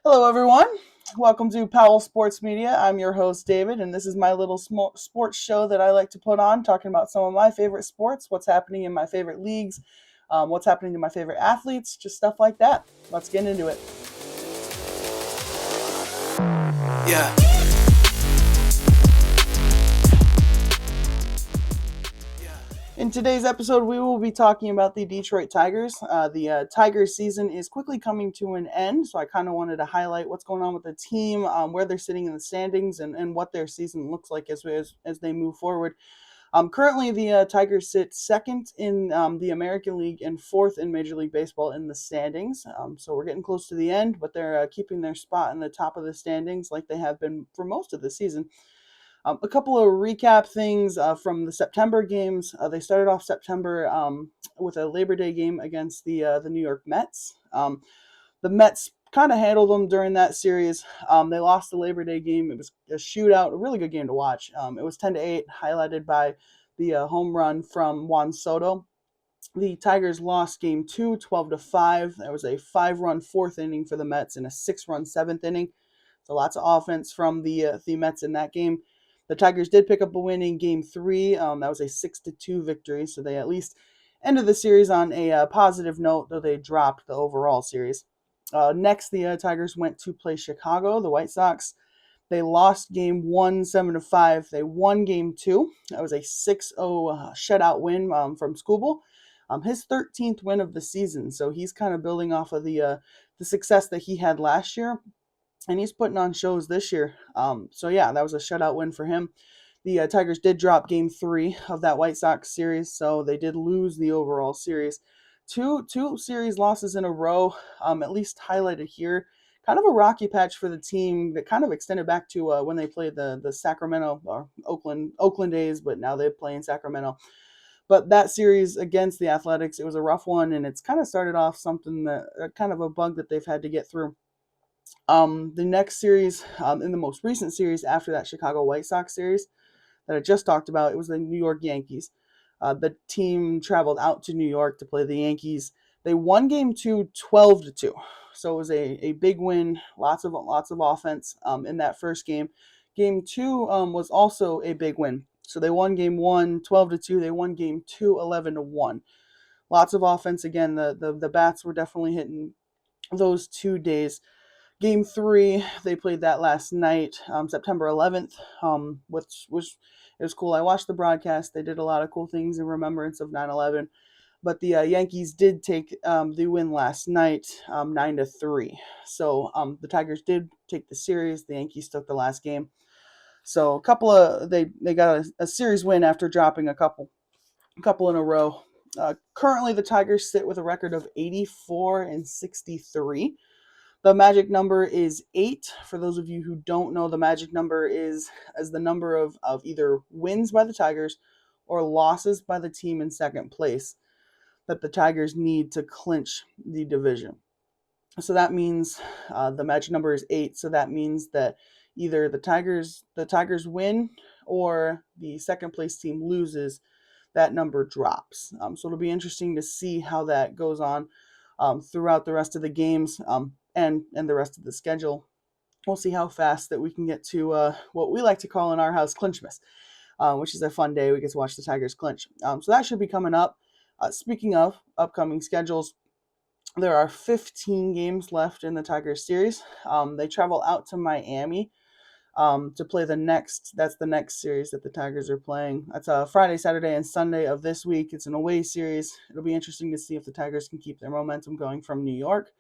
Hello, everyone. Welcome to Powell Sports Media. I'm your host, David, and this is my little sports show that I like to put on, talking about some of my favorite sports, what's happening in my favorite leagues, what's happening to my favorite athletes, just stuff like that. Let's get into it. Yeah. In today's episode, we will be talking about the Detroit Tigers. The Tigers season is quickly coming to an end, so I kind of wanted to highlight what's going on with the team, where they're sitting in the standings, and what their season looks like as they move forward. Currently, the Tigers sit second in the American League and fourth in Major League Baseball in the standings. So we're getting close to the end, but they're keeping their spot in the top of the standings like they have been for most of the season. A couple of recap things from the September games. They started off September with a Labor Day game against the New York Mets. The Mets kind of handled them during that series. They lost the Labor Day game. It was a shootout, a really good game to watch. It was 10-8, highlighted by the home run from Juan Soto. The Tigers lost game two, 12-5. There was a 5-run fourth inning for the Mets and a 6-run seventh inning. So lots of offense from the Mets in that game. The Tigers did pick up a win in game three. That was a 6-2 victory. So they at least ended the series on a positive note, though they dropped the overall series. Next, the Tigers went to play Chicago, the White Sox. They lost game one, 7-5. They won game two. That was a 6-0 shutout win from Skubal. His 13th win of the season. So he's kind of building off of the success that he had last year, and he's putting on shows this year. So yeah, that was a shutout win for him. The Tigers did drop game three of that White Sox series, so they did lose the overall series. Two series losses in a row, at least highlighted here. Kind of a rocky patch for the team that kind of extended back to when they played the Sacramento or Oakland days, but now they play in Sacramento. But that series against the Athletics, it was a rough one, and it's kind of started off something that kind of a bug that they've had to get through. The next series, in the most recent series after that Chicago White Sox series that I just talked about, it was the New York Yankees. The team traveled out to New York to play the Yankees. They won game two, 12-2. So it was a big win, lots of offense in that first game. Game two was also a big win. So they won game one, 12-2. They won game two, 11-1. Lots of offense again. The bats were definitely hitting those 2 days. Game three, they played that last night, September 11th, which was it was cool. I watched the broadcast. They did a lot of cool things in remembrance of 9/11. But the Yankees did take the win last night, 9-3. So the Tigers did take the series. The Yankees took the last game. So a couple of they got a series win after dropping a couple in a row. Currently, the Tigers sit with a record of 84-63. The magic number is 8. For those of you who don't know, the magic number is as the number of either wins by the Tigers or losses by the team in second place that the Tigers need to clinch the division. So that means the magic number is 8. So that means that either the Tigers win or the second place team loses, that number drops. So it'll be interesting to see how that goes on throughout the rest of the games and the rest of the schedule. We'll see how fast that we can get to what we like to call in our house Clinchmas, which is a fun day. We get to watch the Tigers clinch. So that should be coming up. Speaking of upcoming schedules, there are 15 games left in the Tigers series. They travel out to Miami to play that's the next series that the Tigers are playing. That's Friday, Saturday, and Sunday of this week. It's an away series. It'll be interesting to see if the Tigers can keep their momentum going from New York.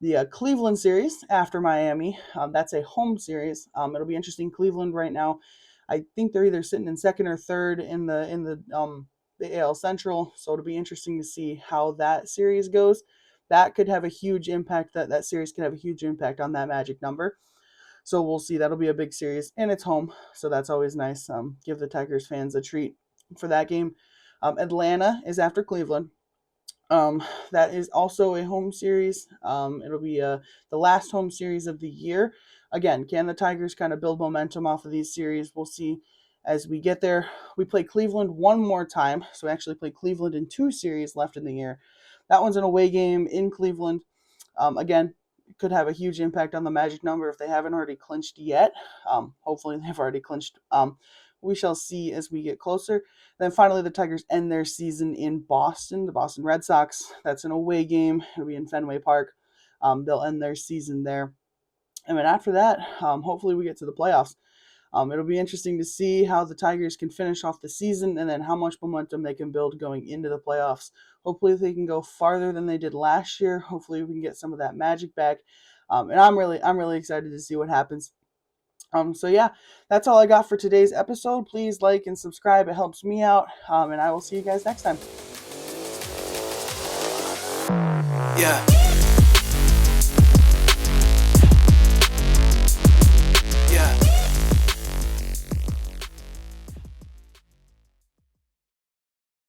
The Cleveland series after Miami, that's a home series. It'll be interesting. Cleveland right now, I think they're either sitting in second or third in the AL Central, so it'll be interesting to see how that series goes. That could have a huge impact. That series could have a huge impact on that magic number. So we'll see. That'll be a big series, and it's home, so that's always nice. Give the Tigers fans a treat for that game. Atlanta is after Cleveland. That is also a home series. It'll be the last home series of the year. Again, can the Tigers kind of build momentum off of these series? We'll see as we get there. We play Cleveland one more time, so we actually play Cleveland in 2 series left in the year. That one's an away game in Cleveland. Again, could have a huge impact on the magic number if they haven't already clinched yet. Hopefully they've already clinched. We shall see as we get closer. Then finally, the Tigers end their season in Boston, the Boston Red Sox. That's an away game. It'll be in Fenway Park. They'll end their season there. And then after that, hopefully we get to the playoffs. It'll be interesting to see how the Tigers can finish off the season and then how much momentum they can build going into the playoffs. Hopefully they can go farther than they did last year. Hopefully we can get some of that magic back. And I'm really excited to see what happens. So yeah, that's all I got for today's episode. Please like and subscribe. It helps me out. And I will see you guys next time. Yeah.